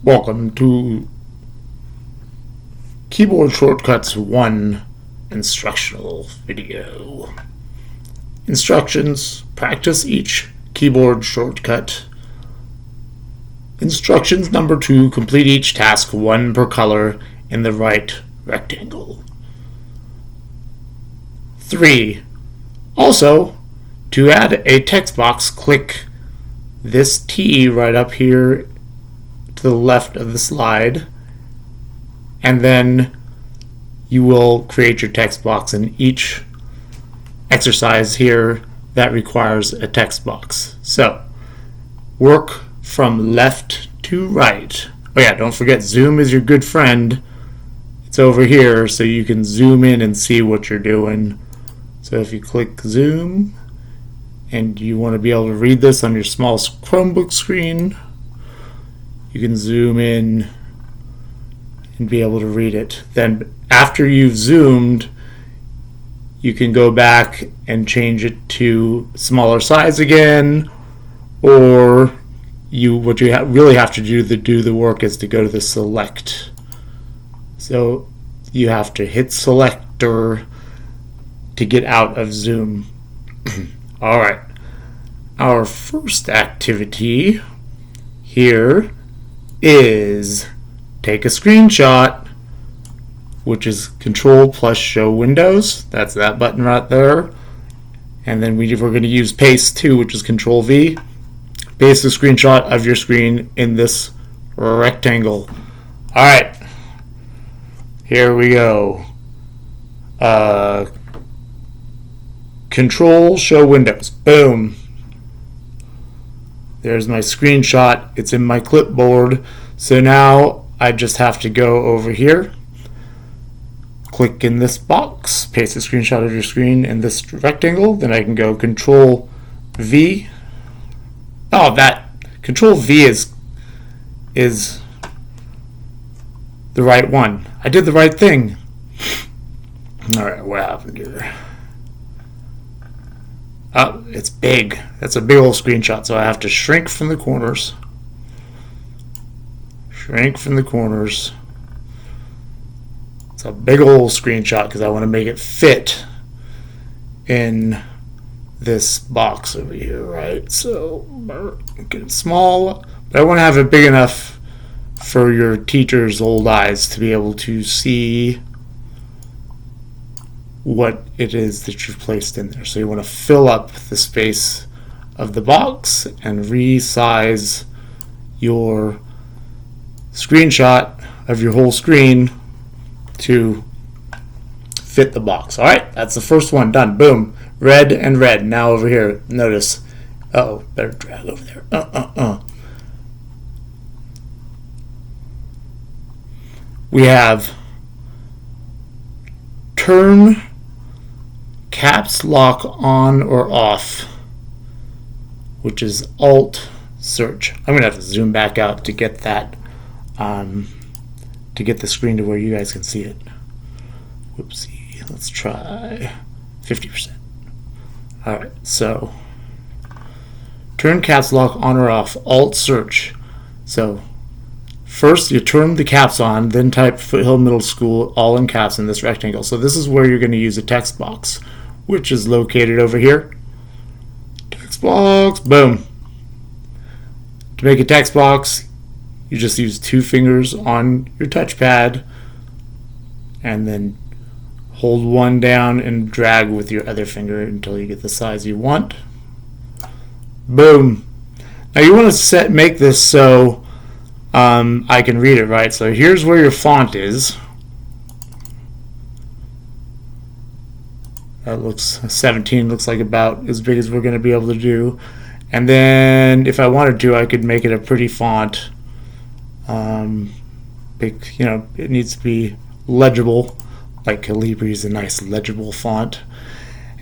Welcome to Keyboard Shortcuts 1 instructional video. Instructions: practice each keyboard shortcut. Instructions number 2: complete each task 1 per color in the right rectangle. 3. Also, to add a text box, click this T right up here to the left of the slide, and then you will create your text box in each exercise here that requires a text box. So, work from left to right. Oh yeah, don't forget Zoom is your good friend. It's over here so you can zoom in and see what you're doing. So if you click Zoom and you want to be able to read this on your small Chromebook screen, you can zoom in and be able to read it. Then after you've zoomed, you can go back and change it to smaller size again, or what you really have to do to do the work is to go to the select. So you have to hit selector to get out of Zoom. All right, our first activity here is take a screenshot, which is Control plus Show Windows. That's that button right there. And then we're going to use Paste too, which is Control V. Paste a screenshot of your screen in this rectangle. All right, here we go. Control Show Windows. Boom. There's my screenshot. It's in my clipboard. So now I just have to go over here, click in this box, paste a screenshot of your screen in this rectangle. Then I can go Control V. Oh, that Control V is the right one. I did the right thing. All right, what happened here? Oh, it's big. That's a big old screenshot, so I have to shrink from the corners. Shrink from the corners. It's a big old screenshot because I want to make it fit in this box over here, right? So get it small, but I want to have it big enough for your teacher's old eyes to be able to see what it is that you've placed in there. So you want to fill up the space of the box and resize your screenshot of your whole screen to fit the box. All right, that's the first one done. Boom, red and red. Now over here, notice. Uh-oh, better drag over there. We have turn caps lock on or off, which is Alt search. I'm gonna have to zoom back out to get that, to get the screen to where you guys can see it. Whoopsie, let's try 50%. All right, so turn caps lock on or off, Alt search. So first you turn the caps on, then type Foothill Middle School all in caps in this rectangle. So this is where you're going to use a text box, which is located over here. Text box, boom. To make a text box, you just use 2 fingers on your touchpad and then hold one down and drag with your other finger until you get the size you want. Boom. Now you want to make this so I can read it, right? So here's where your font is. That looks 17, looks like about as big as we're going to be able to do. And then if I wanted to, I could make it a pretty font. Big, it needs to be legible, like Calibri is a nice legible font.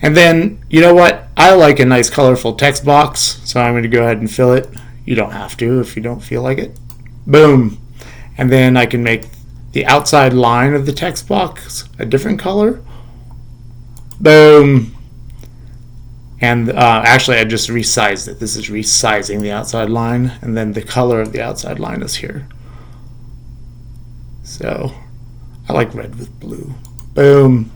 And then, you know what? I like a nice colorful text box, so I'm going to go ahead and fill it. You don't have to if you don't feel like it. Boom. And then I can make the outside line of the text box a different color. Boom. And actually, I just resized it. This is resizing the outside line, and then the color of the outside line is here. So I like red with blue. Boom.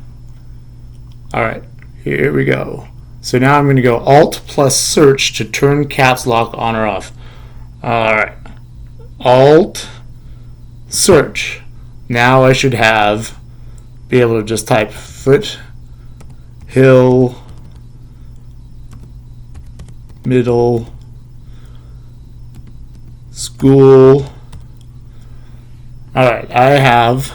All right, here we go. So now I'm going to go Alt plus Search to turn caps lock on or off. All right, Alt Search. Now I should be able to just type foot, hill, middle, school. All right, I have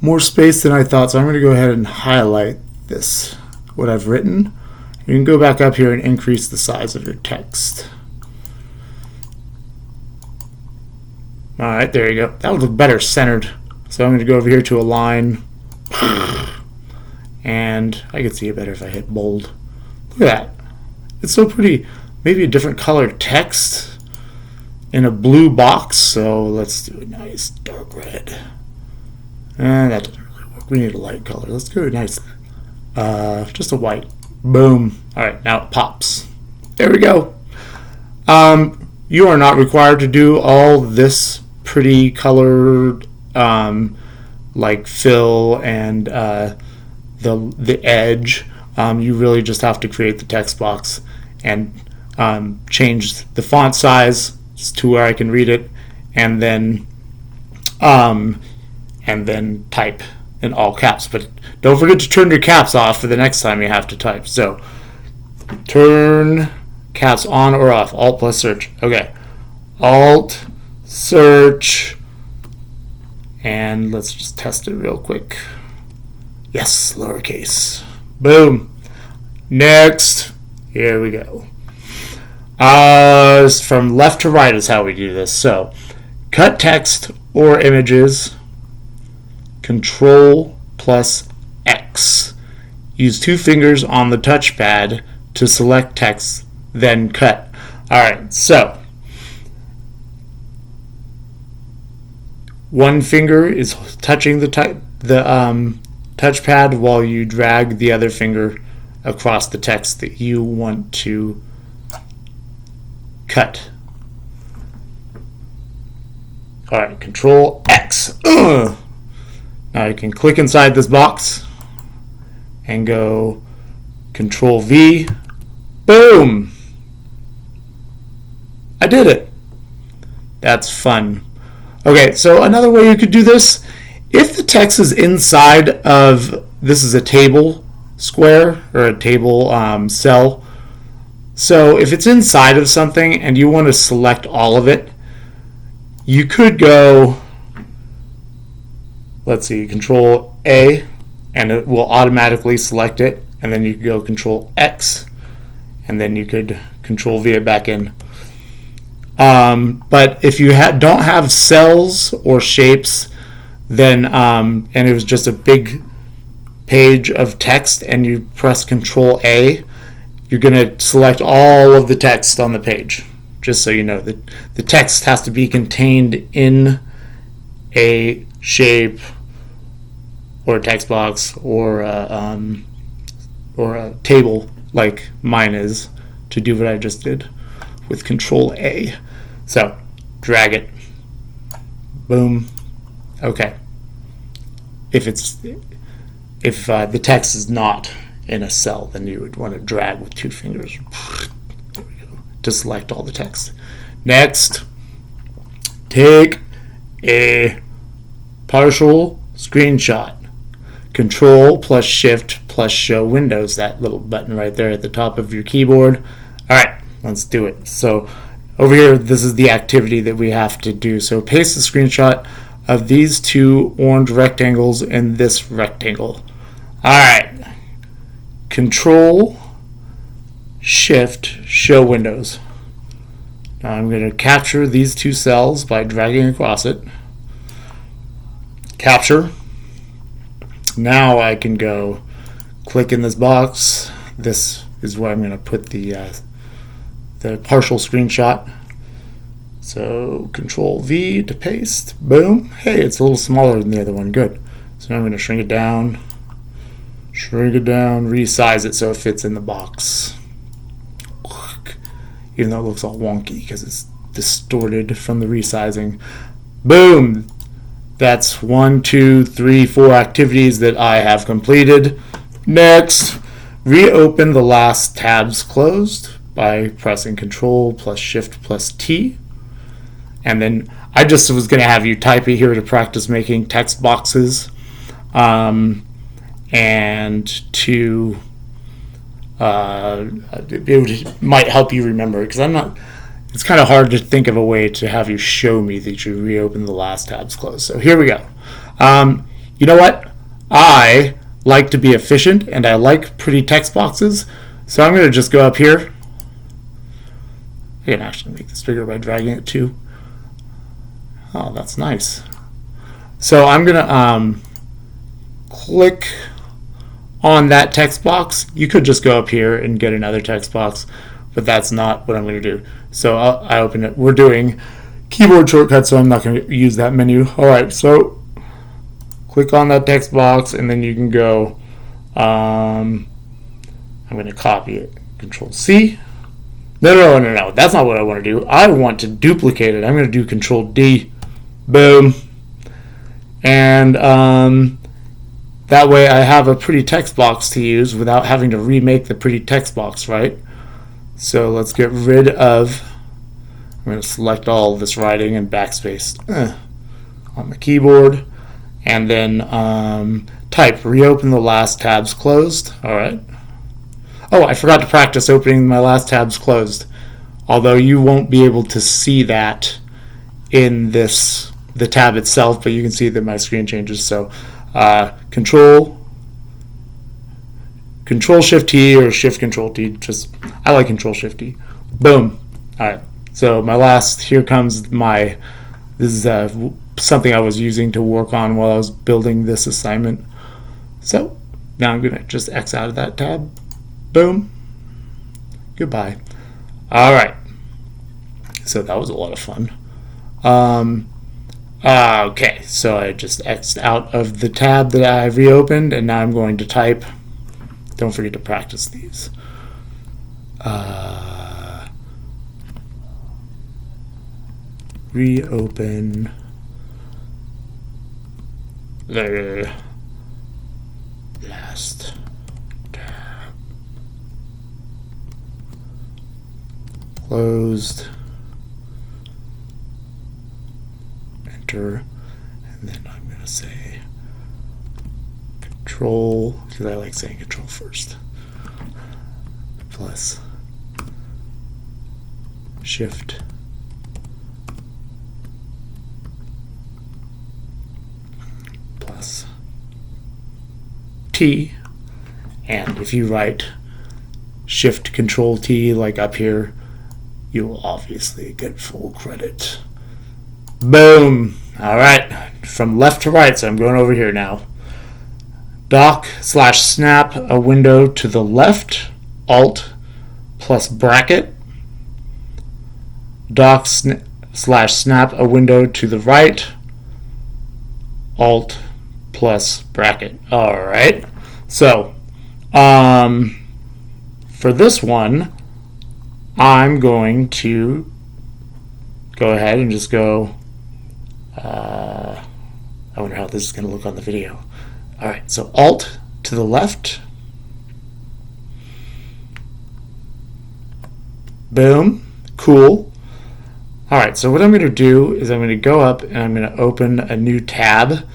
more space than I thought, so I'm going to go ahead and highlight this, what I've written. You can go back up here and increase the size of your text. All right, there you go. That would look better centered. So I'm going to go over here to align, and I can see it better if I hit bold. Look at that. It's so pretty. Maybe a different color text in a blue box. So let's do a nice dark red. And that doesn't really work. We need a light color. Let's go nice, just a white. Boom. All right, now it pops. There we go. You are not required to do all this pretty colored, like fill and the edge. You really just have to create the text box and change the font size to where I can read it, and then type in all caps. But don't forget to turn your caps off for the next time you have to type. So turn caps on or off. Alt plus Search. Okay. Alt, Search, and let's just test it real quick. Yes, lowercase. Boom. Next. Here we go. From left to right is how we do this. So cut text or images, Control plus X. Use 2 fingers on the touchpad to select text, then cut. All right, so one finger is touching the touchpad while you drag the other finger across the text that you want to cut. All right, Control X. Ugh. Now you can click inside this box and go Control V. Boom! I did it. That's fun. Okay, so another way you could do this, if the text is inside of, this is a table square or a table cell. So if it's inside of something and you want to select all of it, you could go, let's see, Control A, and it will automatically select it, and then you could go Control X, and then you could Control V it back in. But if you don't have cells or shapes, then and it was just a big page of text and you press Control A, you're going to select all of the text on the page. Just so you know, that the text has to be contained in a shape or a text box or a table like mine is, to do what I just did with Control A. So drag it. Boom. Okay. If the text is not in a cell, then you would want to drag with 2 fingers. There we go. To select all the text. Next, take a partial screenshot. Control plus Shift plus Show Windows, that little button right there at the top of your keyboard. All right, let's do it. So over here, this is the activity that we have to do. So paste the screenshot of these 2 orange rectangles in this rectangle. All right, Control Shift Show Windows. Now I'm going to capture these 2 cells by dragging across it. Capture. Now I can go click in this box. This is where I'm going to put the partial screenshot. So Control V to paste. Boom. Hey, it's a little smaller than the other one. Good. So now I'm going to shrink it down. shrink it down, resize it so it fits in the box. Even though it looks all wonky because it's distorted from the resizing. Boom! That's 1, 2, 3, 4 activities that I have completed. Next, reopen the last tabs closed by pressing Control plus Shift plus T. And then I just was going to have you type it here to practice making text boxes. And to it might help you remember, because it's kind of hard to think of a way to have you show me that you reopen the last tabs closed. So here we go. You know what? I like to be efficient and I like pretty text boxes, so I'm going to just go up here. I can actually make this bigger by dragging it too. Oh, that's nice. So I'm going to click on that text box. You could just go up here and get another text box, but that's not what I'm going to do. So I open it. We're doing keyboard shortcuts, so I'm not going to use that menu. All right, so click on that text box, and then you can go, I'm going to copy it. Control C. No, that's not what I want to do. I want to duplicate it. I'm going to do Control D. Boom. And that way I have a pretty text box to use without having to remake the pretty text box, right? So let's get rid of, I'm going to select all of this writing and backspace on the keyboard, and then type reopen the last tabs closed. All right. Oh, I forgot to practice opening my last tabs closed, although you won't be able to see that in the tab itself, but you can see that my screen changes. So Control Shift T or Shift Control T. I like Control Shift T. Boom. All right. So here comes this is something I was using to work on while I was building this assignment. So now I'm going to just X out of that tab. Boom. Goodbye. All right. So that was a lot of fun. Okay, so I just X'd out of the tab that I reopened, and now I'm going to type. Don't forget to practice these. Reopen the last tab. Closed. Enter. And then I'm going to say Control, because I like saying Control first, plus Shift plus T, and if you write Shift Control T like up here, you will obviously get full credit. Boom. All right, from left to right, so I'm going over here now. Dock/snap a window to the left, Alt plus bracket. Dock/snap a window to the right, Alt plus bracket. All right. So, for this one, I'm going to go ahead and just go. I wonder how this is going to look on the video. All right. So Alt to the left. Boom. Cool. All right, so what I'm going to do is I'm going to go up and I'm going to open a new tab,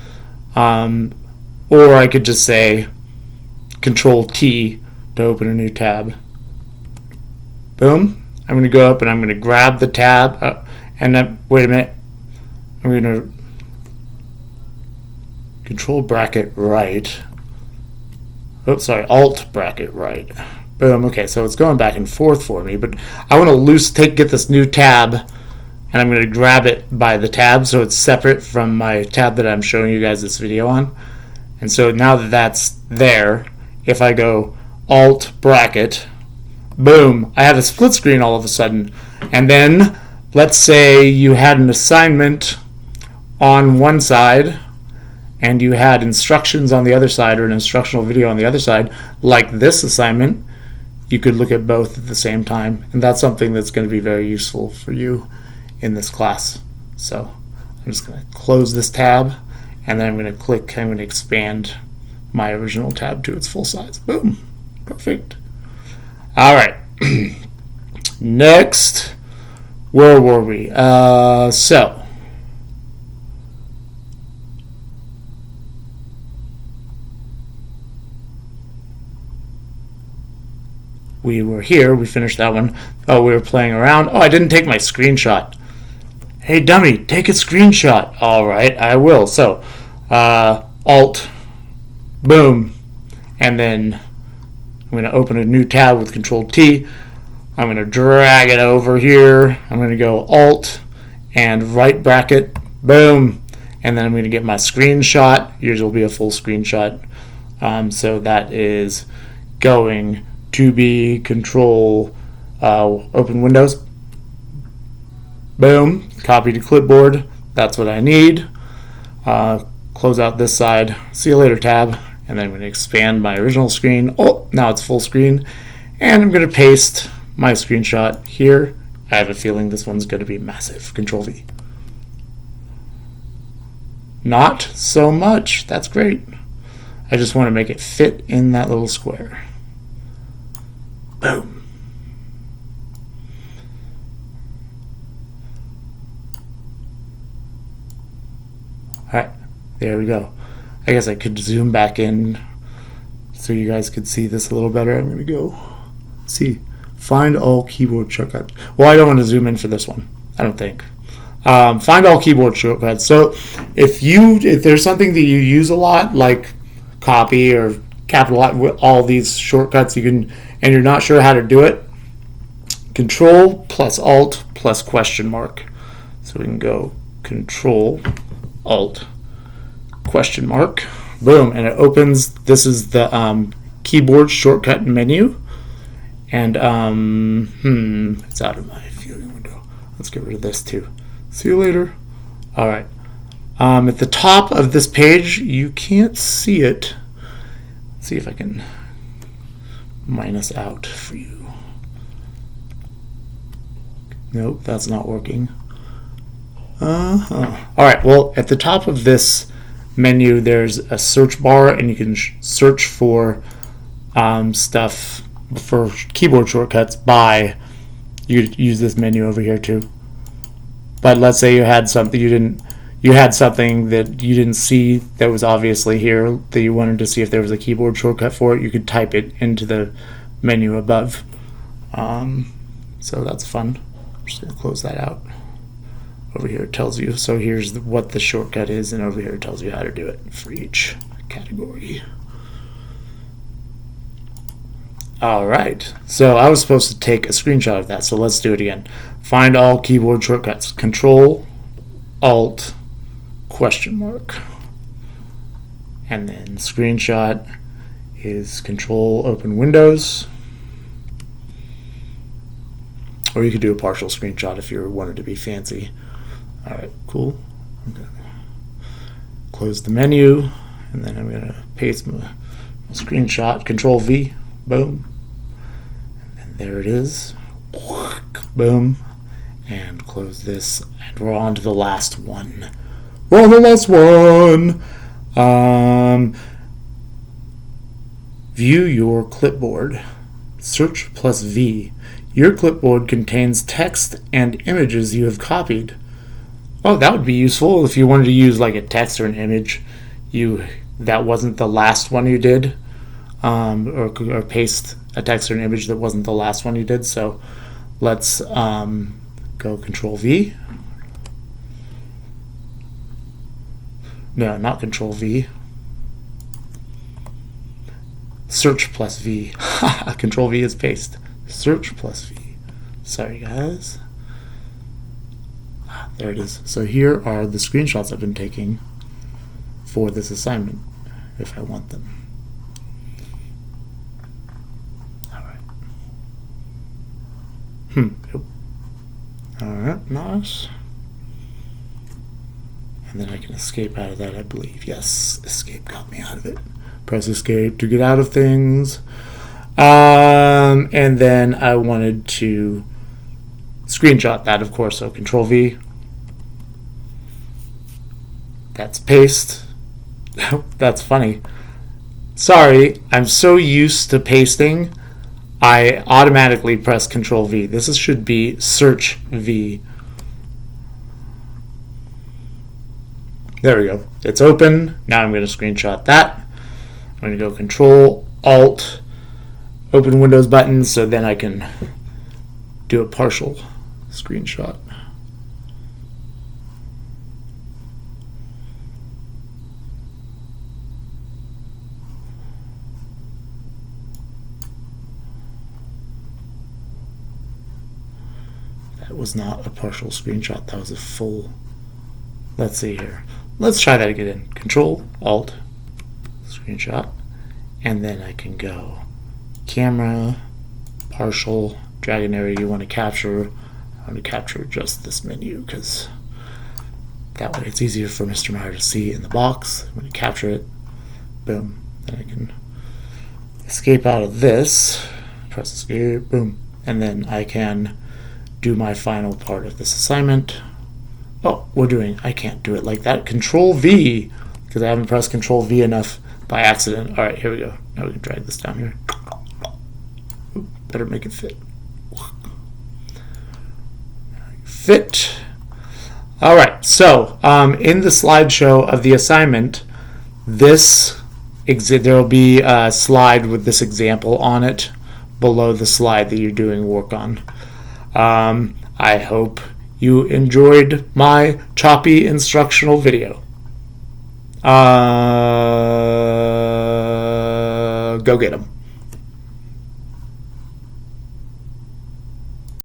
or I could just say Control T to open a new tab. Boom. I'm going to go up and I'm going to grab the tab, and then, wait a minute, I'm going to Control bracket right. Oops, sorry, Alt bracket right. Boom. Okay, so it's going back and forth for me, but I want to get this new tab, and I'm going to grab it by the tab so it's separate from my tab that I'm showing you guys this video on. And so now that that's there, if I go Alt bracket, boom, I have a split screen all of a sudden. And then let's say you had an assignment on one side and you had instructions on the other side or an instructional video on the other side, like this assignment, you could look at both at the same time. And that's something that's going to be very useful for you in this class. So I'm just going to close this tab, and then I'm going to expand my original tab to its full size. Boom. Perfect. All right. Next, where were we? So we were here. We finished that one. Oh, we were playing around. Oh, I didn't take my screenshot. Hey, dummy, take a screenshot. All right, I will. So, Alt, boom, and then I'm going to open a new tab with Control T. I'm going to drag it over here. I'm going to go Alt and right bracket, boom, and then I'm going to get my screenshot. Yours will be a full screenshot. So that is going to be Control open Windows, boom, copy to clipboard. That's what I need. Close out this side. See you later tab. And then I'm going to expand my original screen. Oh, now it's full screen. And I'm going to paste my screenshot here. I have a feeling this one's going to be massive. Control V. Not so much. That's great. I just want to make it fit in that little square. Boom. Alright, there we go. I guess I could zoom back in so you guys could see this a little better. I'm going to go see. Find all keyboard shortcuts. Well, I don't want to zoom in for this one. I don't think. Find all keyboard shortcuts. So if there's something that you use a lot, like copy or capital, all these shortcuts, you can, and you're not sure how to do it, Control plus Alt plus question mark. So we can go Control Alt question mark, boom, and it opens. This is the keyboard shortcut menu, and it's out of my viewing window. Let's get rid of this too. See you later. All right. At the top of this page, you can't see it. Let's see if I can minus out for you. Nope, that's not working. All right. Well, at the top of this menu, there's a search bar, and you can search for stuff for keyboard shortcuts by. You could use this menu over here too. But let's say you had something you had something that you didn't see that was obviously here that you wanted to see if there was a keyboard shortcut for it. You could type it into the menu above. So that's fun. I'm just gonna close that out. Over here it tells you, so here's what the shortcut is, and over here it tells you how to do it for each category. Alright, so I was supposed to take a screenshot of that, so let's do it again. Find all keyboard shortcuts. Control, Alt, question mark. And then screenshot is Control, open Windows. Or you could do a partial screenshot if you wanted to be fancy. Alright, cool. I'm going to close the menu, and then I'm going to paste my screenshot, Control V, boom. And there it is. Boom. And close this, and we're on to the last one. We're on the last one. View your clipboard. Search plus V. Your clipboard contains text and images you have copied. Oh, that would be useful if you wanted to use like a text or an image. That wasn't the last one you did, or paste a text or an image that wasn't the last one you did. So let's go Control V. No, not Control V. Search plus V. Control V is paste. Search plus V. Sorry, guys. There it is. So here are the screenshots I've been taking for this assignment, if I want them. All right. Yep. All right, nice. And then I can escape out of that, I believe. Yes, escape got me out of it. Press escape to get out of things. And then I wanted to screenshot that, of course, so Control V. That's paste. That's funny. Sorry, I'm so used to pasting, I automatically press Control V. This should be Search V. There we go. It's open. Now I'm going to screenshot that. I'm going to go Control Alt Open Windows button, so then I can do a partial screenshot. That was not a partial screenshot. That was a full. Let's see here. Let's try that again. Control Alt screenshot, and then I can go camera, partial, drag an area you want to capture. I want to capture just this menu because that way it's easier for Mr. Meyer to see in the box. I'm going to capture it. Boom. Then I can escape out of this. Press escape. Boom. And then I can do my final part of this assignment. Oh, I can't do it like that. Control V, because I haven't pressed Control V enough by accident. All right, here we go. Now we can drag this down here. Ooh, better make it fit. Fit. All right, so in the slideshow of the assignment, there will be a slide with this example on it below the slide that you're doing work on. I hope you enjoyed my choppy instructional video. Go get 'em.